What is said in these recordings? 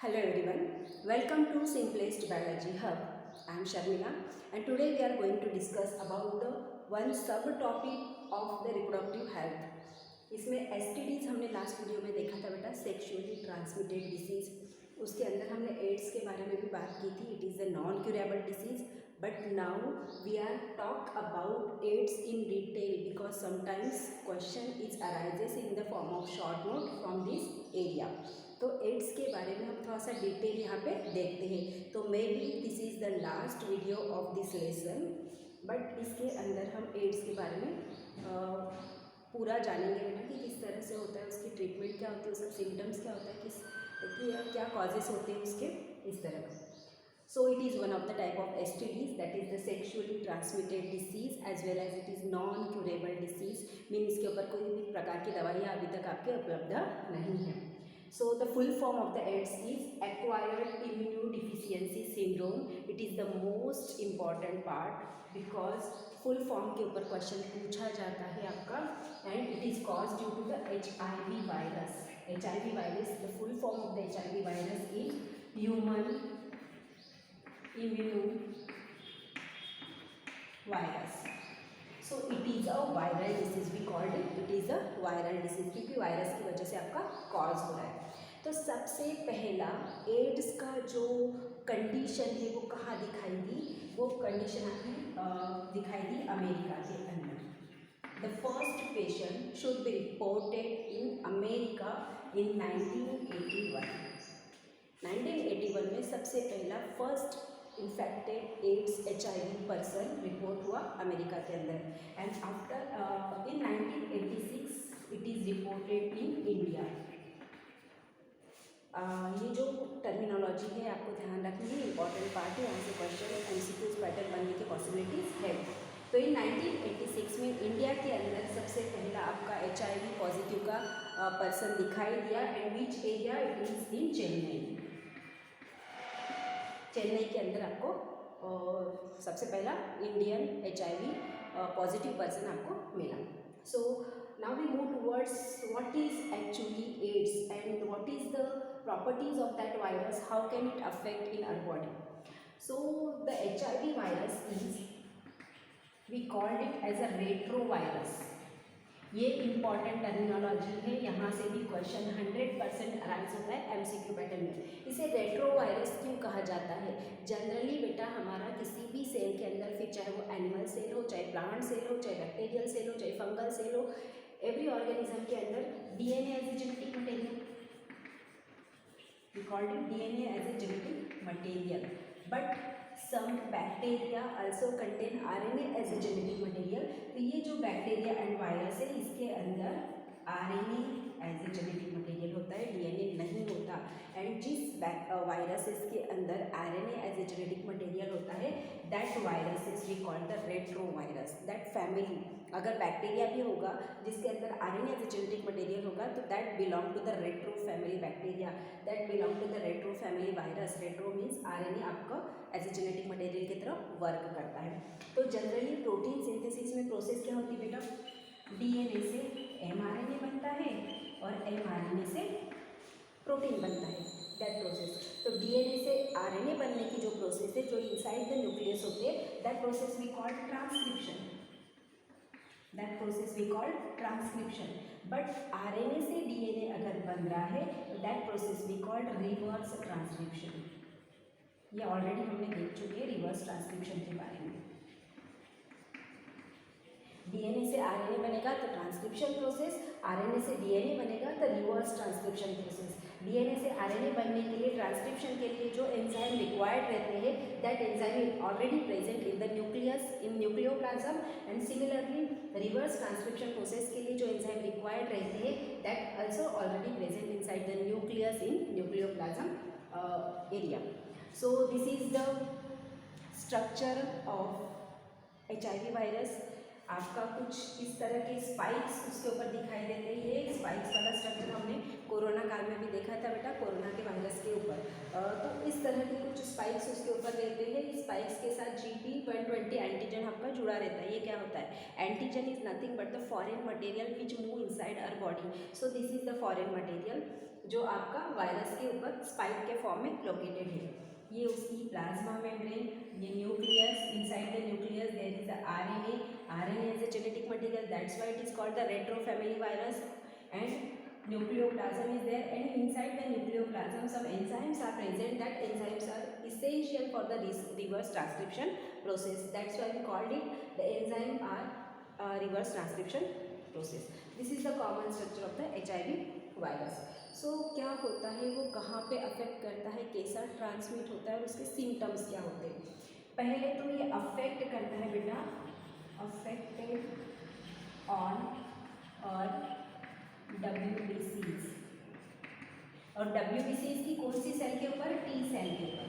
Hello everyone, welcome to Simplest Biology Hub. I am Sharmila and today we are going to discuss about the one subtopic of the reproductive health. इसमें STDs हमने last video में देखा था बेटा, sexually transmitted disease. उसके अंदर हमने ads के बारे में भी बात की थी. It is a non curable disease, but now we are talk about AIDS in detail because sometimes question is arises in the form of short note from this area. तो एड्स के बारे में हम थोड़ा सा डिटेल यहाँ पे देखते हैं. तो may be this is the last video of this lesson, but इसके अंदर हम एड्स के बारे में पूरा जानेंगे बेटा कि किस तरह से होता है, उसकी ट्रीटमेंट क्या होती है, उसका सिम्टम्स क्या होता है, क्या कॉजेस होते हैं उसके, इस तरह का. So it is one of the type of STDs, that is the sexually transmitted disease as well as it is non-curable disease. Mean इसके ऊपर कोई भी प्रकार की दवाइयाँ अभी तक आपके उपलब्ध नहीं है. So the full form of the AIDS is acquired immunodeficiency syndrome. It is the most important part because full form के ऊपर क्वेश्चन पूछा जाता है आपका, and it is caused due to the HIV virus. HIV virus, the full form of the HIV virus is human immuno virus. So it is a viral disease, we called it. It is a viral disease क्योंकि virus की वजह से आपका cause हो रहा है. तो सबसे पहला एड्स का जो कंडीशन है वो कहाँ दिखाई दी? वो कंडीशन आपकी दिखाई दी अमेरिका के अंदर. The first patient should be reported in America in 1981. 1981 में सबसे पहला first infected AIDS HIV person report हुआ अमेरिका के अंदर. And after in 1986 it is reported in India. ये जो टर्मिनोलॉजी है आपको ध्यान रखनी है, इंपॉर्टेंट पार्ट है. यहाँ से क्वेश्चन MCQs पैटर्न बनने की पॉसिबिलिटीज़ है. तो इन 1986 में इंडिया के अंदर सबसे पहला आपका HIV पॉजिटिव का पर्सन दिखाई दिया. And which area? It is in Chennai. Chennai के अंदर आपको सबसे पहला इंडियन HIV पॉजिटिव पर्सन आपको मिला. So now we move towards what is actually AIDS and what is the properties of that virus, how can it affect in our body. So the HIV virus is, we called it as a retrovirus. ये important terminology है, यहाँ से भी question 100% arise होता है MCQ pattern में. इसे retro virus क्यों कहा जाता है? जनरली बेटा हमारा किसी भी सेल के अंदर, फिर चाहे वो एनिमल सेल हो, चाहे प्लांट सेल हो, चाहे बैक्टीरियल सेल हो, चाहे फंगल सेल हो, एवरी ऑर्गेनिज्म के अंदर DNA as a genetic material, we called it DNA as a genetic material. But some bacteria also contain RNA as a genetic material. तो ये जो बैक्टीरिया एंड वायरस है इसके अंदर RNA as a genetic material होता है, DNA नहीं होता. एंड जिस वायरसेस के अंदर RNA as a genetic material होता है, that viruses we call the retro virus. That family, अगर बैक्टीरिया भी होगा जिसके अंदर RNA as a genetic material होगा तो that belong to the retro family bacteria, that belong to the retro family virus. Retro means RNA आपका as a genetic material की तरफ वर्क करता है. तो जनरली प्रोटीन सिंथेसिस में प्रोसेस क्या होती है बेटा? DNA से mRNA बनता है और mRNA से प्रोटीन बनता है, दैट प्रोसेस. तो DNA से RNA बनने की जो प्रोसेस है, जो इनसाइड द न्यूक्लियस होती है, that process we call transcription. That process we call transcription. But RNA से DNA अगर बन रहा है तो that process we call reverse transcription. ये ऑलरेडी हमने देख चुके हैं रिवर्स ट्रांसक्रिप्शन के बारे में. DNA से RNA बनेगा तो ट्रांसक्रिप्शन प्रोसेस, RNA से DNA बनेगा तो रिवर्स ट्रांसक्रिप्शन प्रोसेस. DNA से RNA बनने के लिए, ट्रांसक्रिप्शन के लिए जो एंजाइम रिक्वायर्ड रहते हैं, that enzyme is already present in the nucleus, in nucleoplasm. And similarly reverse transcription process के लिए जो एंजाइम रिक्वायर्ड रहते हैं, that also already present inside the nucleus in nucleoplasm area. So this is the structure of HIV virus. आपका कुछ इस तरह के स्पाइक्स उसके ऊपर दिखाई देते हैं. ये स्पाइक्स वाला स्ट्रक्चर हमने कोरोना काल में भी देखा था बेटा, कोरोना के वायरस के ऊपर. तो इस तरह के कुछ स्पाइक्स उसके ऊपर रहते हैं. इस स्पाइक्स के साथ GP120 एंटीजन आपका जुड़ा रहता है. ये क्या होता है? Antigen is nothing but the foreign material which move inside our body. So this is the foreign material. जो आपका वायरस के ऊपर स्पाइक के फॉर्म में लोकेटेड है। ये उसकी प्लाज्मा मेम्ब्रेन, ये nucleus, inside the nucleus there is the RNA, RNA is a genetic material, that's why it is called the retro family virus, and nucleoplasm is there, and inside the nucleoplasm some enzymes are present. That enzymes are essential for the reverse transcription process. That's why we called it the enzyme are reverse transcription process. This is the common structure of the HIV virus. So क्या होता है, वो कहाँ पे affect करता है, कैसा transmit होता है और उसके सिम्टम्स क्या होते हैं। पहले तो ये अफेक्ट करता है बेटा, अफेक्टेड ऑन और WBCs, और WBCs की कौन सी सेल के ऊपर, टी सेल के ऊपर।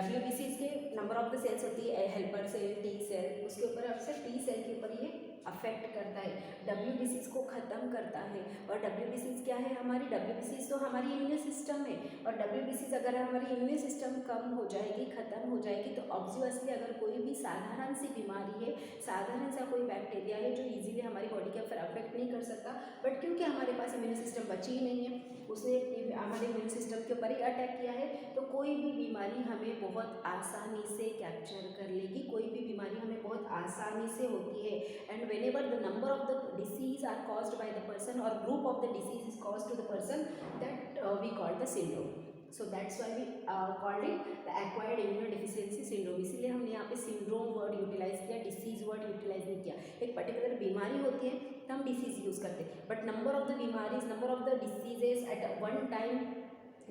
WBCs के नंबर ऑफ द सेल्स होती है, हेल्पर सेल, टी सेल, उसके ऊपर अक्सर टी सेल के ऊपर ये अफेक्ट करता है, WBCs को ख़त्म करता है। और WBCs क्या है, हमारी WBCs तो हमारी इम्यून सिस्टम है, और WBCs अगर हमारी इम्यून सिस्टम कम हो जाएगी, ख़त्म हो जाएगी, तो ऑब्वियसली अगर कोई भी साधारण सी बीमारी है, साधारण सा कोई बैक्टीरिया है जो इजीली हमारी बॉडी के ऊपर अफेक्ट नहीं कर सकता, बट क्योंकि हमारे पास इम्यून सिस्टम बची ही नहीं है, उसने हमारे इम्यून सिस्टम के ऊपर ही अटैक किया है, तो कोई भी बीमारी हमें बहुत आसानी से कैप्चर कर लेगी, कोई भी बीमारी हमें बहुत आसानी से होती है। And whenever the number of the disease are caused by the person or group of the disease is caused to the person, that we call the syndrome. So that's why we called it the acquired immunodeficiency syndrome. इसीलिए हमने यहाँ पे syndrome word utilise किया, disease word utilise नहीं किया। एक particular बीमारी होती है तो हम डिसीज यूज़ करते हैं, बट नंबर ऑफ द बीमारीज, number of the diseases at one time,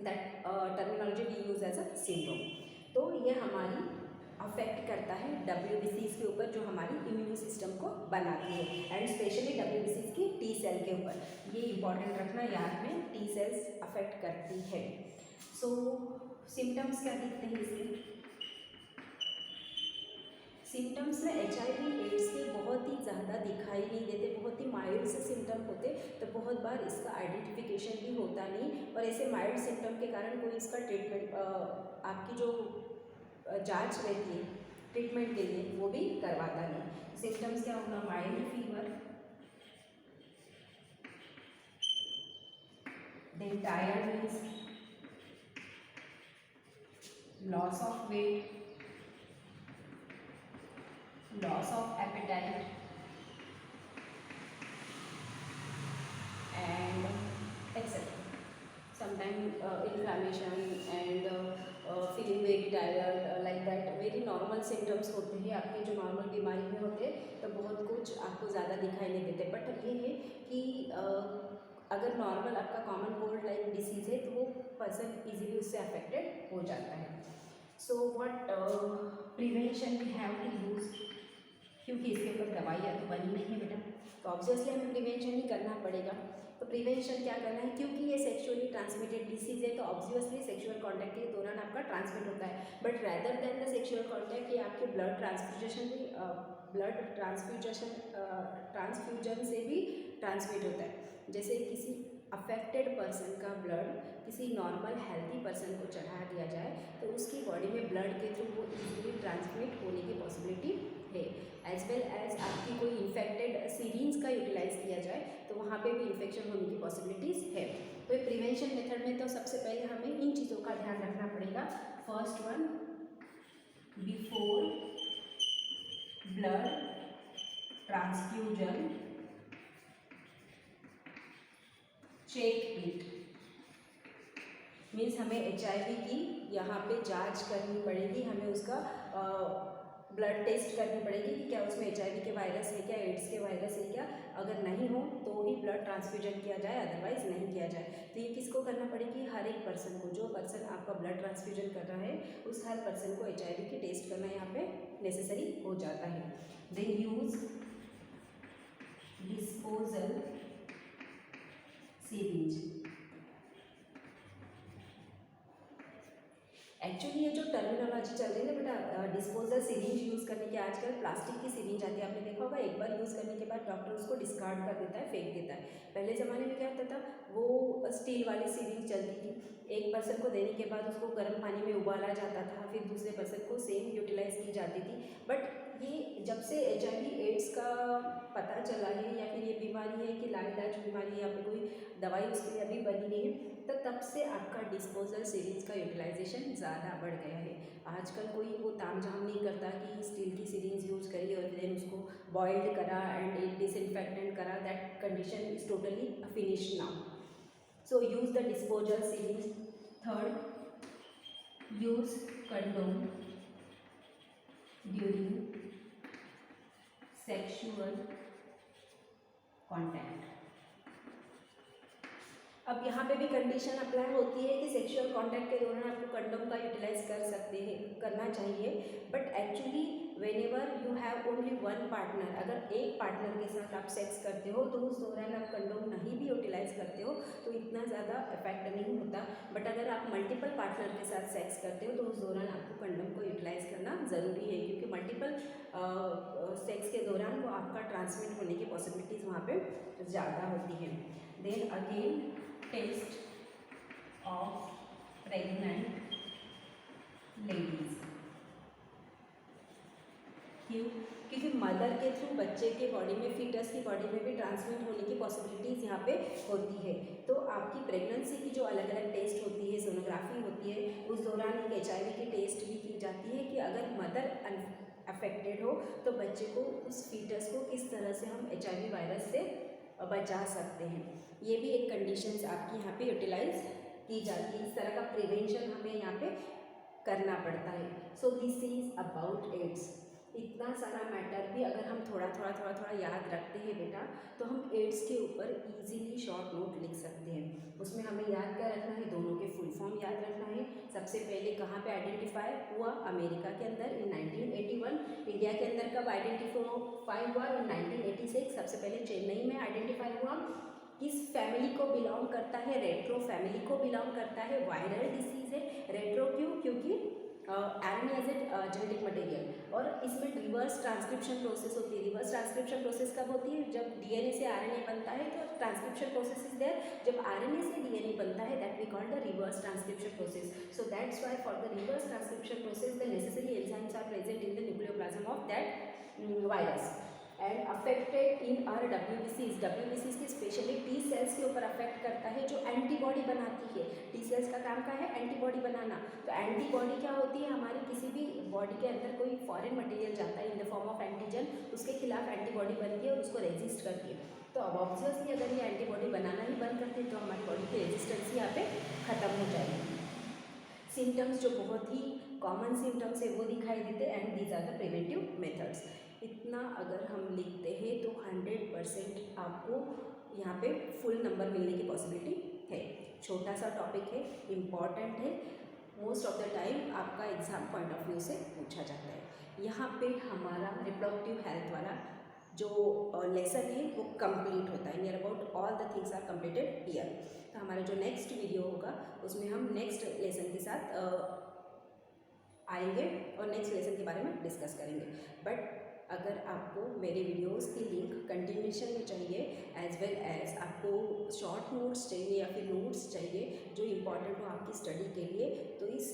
that terminology we use as a syndrome. तो ये हमारी अफेक्ट करता है WBCs के ऊपर, जो हमारी इम्यून सिस्टम को बनाती है, एंड स्पेशली WBCs की टी सेल के ऊपर। ये इंपॉर्टेंट रखना याद में, टी सेल्स अफेक्ट करती है। सो सिम्टम्स क्या दिखते हैं इसके, सिम्टम्स में HIV एड्स के बहुत ही ज़्यादा दिखाई नहीं देते, बहुत ही माइल्ड से सिम्टम होते, तो बहुत बार इसका आइडेंटिफिकेशन भी होता नहीं, और ऐसे माइल्ड सिम्टम के कारण कोई इसका ट्रीटमेंट, आपकी जो जांच रहती है ट्रीटमेंट के लिए, वो भी करवाता नहीं। सिम्टम्स क्या होगा, mild fever, then tiredness, loss of weight, loss of appetite, and etcetera, sometime inflammation and feeling very tired, like that. Very normal symptoms होते हैं आपके, जो नॉर्मल बीमारी में होते हैं, तो बहुत कुछ आपको ज़्यादा दिखाई नहीं देते। बट ये है कि अगर नॉर्मल आपका कॉमन कोल्ड लाइक डिसीज़ है, तो वो पर्सन इजीली उससे अफेक्टेड हो जाता है। So what prevention we have to use, क्योंकि इसके ऊपर दवाइयाँ तो बनी नहीं है बेटा, तो ऑब्वियसली हमें प्रिवेंशन ही करना पड़ेगा। तो प्रिवेंशन क्या करना है, क्योंकि ये सेक्सुअली ट्रांसमिटेड डिसीज है, तो ऑब्वियसली सेक्सुअल कॉन्टैक्ट के दौरान आपका ट्रांसमिट होता है, but rather than the sexual contact, ये आपके ब्लड ट्रांसफ्यूजन से भी ट्रांसमिट होता है। जैसे किसी अफेक्टेड पर्सन का ब्लड किसी नॉर्मल हेल्दी पर्सन को चढ़ा दिया जाए, तो उसकी बॉडी में ब्लड के थ्रू वो इजीली ट्रांसमिट होने की पॉसिबिलिटी है। एज वेल एज आपकी कोई इन्फेक्टेड सीरीन्स का यूटिलाइज किया जाए, तो वहाँ पे भी इन्फेक्शन होने की पॉसिबिलिटीज़ है। तो प्रिवेंशन मेथड में तो सबसे पहले हमें इन चीज़ों का ध्यान रखना पड़ेगा। First one, before blood transfusion check it, means हमें HIV की यहाँ पे जांच करनी पड़ेगी, हमें उसका ब्लड टेस्ट करनी पड़ेगी कि क्या उसमें HIV के वायरस है क्या, एड्स के वायरस है क्या। अगर नहीं हो तो ही ब्लड ट्रांसफ्यूजन किया जाए, अदरवाइज नहीं किया जाए। तो ये किसको करना पड़ेगी, हर एक पर्सन को, जो पर्सन आपका ब्लड ट्रांसफ्यूजन कर रहा है, उस हर पर्सन को HIV की टेस्ट करना यहाँ पे नेसेसरी हो जाता है। Then use disposal syringes. Actually ये जो टर्मिनोलॉजी चल रही है ना बेटा, डिस्पोजल सिरिंज यूज़ करने के, आजकल प्लास्टिक की सिरिंज आती है, आपने देखा होगा, एक बार यूज़ करने के बाद डॉक्टर उसको डिस्कार्ड कर देता है, फेंक देता है। पहले ज़माने में क्या होता था, वो स्टील वाली सिरिंज चलती थी, एक पर्सन को देने के बाद उसको गर्म पानी में उबाला जाता था, फिर दूसरे पर्सन को सेम यूटिलाइज की जाती थी। बट ये जब से HIV एड्स का पता चला है या फिर ये बीमारी है कि लाइलाज बीमारी है या फिर कोई दवाई उसके लिए अभी बनी नहीं है, तो तब से आपका डिस्पोजल सिरिंज का यूटिलाइजेशन ज़्यादा बढ़ गया है। आजकल कोई वो तामझाम नहीं करता कि स्टील की सिरिंज यूज़ करिए और फिर उसको बॉइल्ड करा एंड डिसइंफेक्टेंट करा, that condition is totally finish now. So use the disposal syringe. Third, use condom during sexual contact. अब यहाँ पे भी कंडीशन अप्लाई होती है कि सेक्सुअल कांटेक्ट के दौरान आपको कंडोम का यूटिलाइज कर सकते हैं, करना चाहिए, but actually when ever you have only one partner, अगर एक पार्टनर के साथ आप सेक्स करते हो तो उस दौरान आप कंडोम नहीं भी यूटिलाइज करते हो तो इतना ज़्यादा इफेक्ट नहीं होता। बट अगर आप मल्टीपल पार्टनर के साथ सेक्स करते हो तो उस दौरान आपको कंडोम को यूटिलाइज करना ज़रूरी है, क्योंकि मल्टीपल सेक्स के दौरान वो आपका ट्रांसमिट होने की पॉसिबिलिटीज़ वहाँ पे ज़्यादा होती है। Then again, test of pregnant ladies. क्यों? क्योंकि मदर के थ्रू बच्चे के बॉडी में, फीटस की बॉडी में भी ट्रांसमिट होने की पॉसिबिलिटीज़ यहाँ पे होती है। तो आपकी प्रेगनेंसी की जो अलग अलग टेस्ट होती है, सोनोग्राफी होती है, उस दौरान एक HIV की टेस्ट भी की जाती है कि अगर मदर अफेक्टेड हो तो बच्चे को, उस फीटस को किस तरह से हम HIV वायरस से बचा सकते हैं। ये भी एक कंडीशंस आपकी यहाँ पे यूटिलाइज की जाती है। इस तरह का प्रिवेंशन हमें यहाँ पे करना पड़ता है। So this is about AIDS. इतना सारा मैटर भी अगर हम थोड़ा याद रखते हैं बेटा, तो हम एड्स के ऊपर इजीली शॉर्ट नोट लिख सकते हैं। उसमें हमें याद क्या रखना है, दोनों के फुल फॉर्म याद रखना है। सबसे पहले कहाँ पे आइडेंटिफाई हुआ, अमेरिका के अंदर इन 1981। इंडिया के अंदर कब आइडेंटिफाई हुआ, इन 1986। सबसे पहले चेन्नई में आइडेंटिफाई हुआ। किस फैमिली को बिलोंग करता है, रेट्रो फैमिली को बिलोंग करता है। वायरल डिसीज है। रेट्रो क्यों? क्योंकि RNA as a genetic material, और इसमें रिवर्स ट्रांसक्रिप्शन प्रोसेस होती है। रिवर्स ट्रांसक्रिप्शन प्रोसेस कब होती है? जब DNA से RNA बनता है तो ट्रांसक्रिप्शन प्रोसेस इज देयर। जब RNA से DNA बनता है, that we call the reverse transcription process. So that's why for the reverse transcription process the necessary enzymes are present in the nucleoplasm of that virus and affected in our WBCs। WBCs की specially T cells के ऊपर affect करता है, जो antibody बनाती है। T sales का काम क्या है? एंटीबॉडी बनाना। तो एंटीबॉडी क्या होती है? हमारी किसी भी बॉडी के अंदर कोई फॉरेन मटेरियल जाता है इन द फॉर्म ऑफ एंटीजन, उसके खिलाफ एंटीबॉडी बनती है और उसको रेजिस्ट करती है। तो अब ऑब्वियसली अगर ये एंटीबॉडी बनाना ही बंद करती है तो हमारी बॉडी की रेजिस्टेंस यहाँ पे खत्म हो जाएगी। सिम्टम्स जो बहुत ही कॉमन सिम्टम्स है वो दिखाई देते हैं, and these are the preventive methods. इतना अगर हम लिखते हैं तो 100% आपको यहाँ पे फुल नंबर मिलने की पॉसिबिलिटी है। छोटा सा टॉपिक है, इम्पॉर्टेंट है, मोस्ट ऑफ द टाइम आपका एग्जाम पॉइंट ऑफ व्यू से पूछा जाता है। यहाँ पे हमारा रिप्रोडक्टिव हेल्थ वाला जो लेसन है वो कंप्लीट होता है। Near about all the things are completed here. तो हमारा जो नेक्स्ट वीडियो होगा उसमें हम नेक्स्ट लेसन के साथ आएंगे और नेक्स्ट लेसन के बारे में डिस्कस करेंगे। बट अगर आपको मेरे वीडियोस की लिंक कंटिन्यूशन में चाहिए, एज वेल एज आपको शॉर्ट नोट्स चाहिए या फिर नोट्स चाहिए जो इम्पॉर्टेंट हो आपकी स्टडी के लिए, तो इस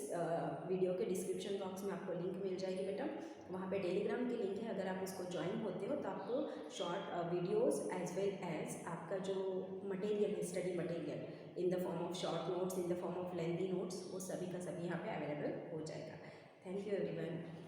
वीडियो के डिस्क्रिप्शन बॉक्स में आपको लिंक मिल जाएगी बेटा। वहाँ पे टेलीग्राम की लिंक है, अगर आप उसको ज्वाइन होते हो तो आपको short videos as well as आपका जो मटेरियल है, study material in the form of short notes, in the form of lengthy notes, वो सभी का सभी यहाँ पे अवेलेबल हो जाएगा। Thank you everyone.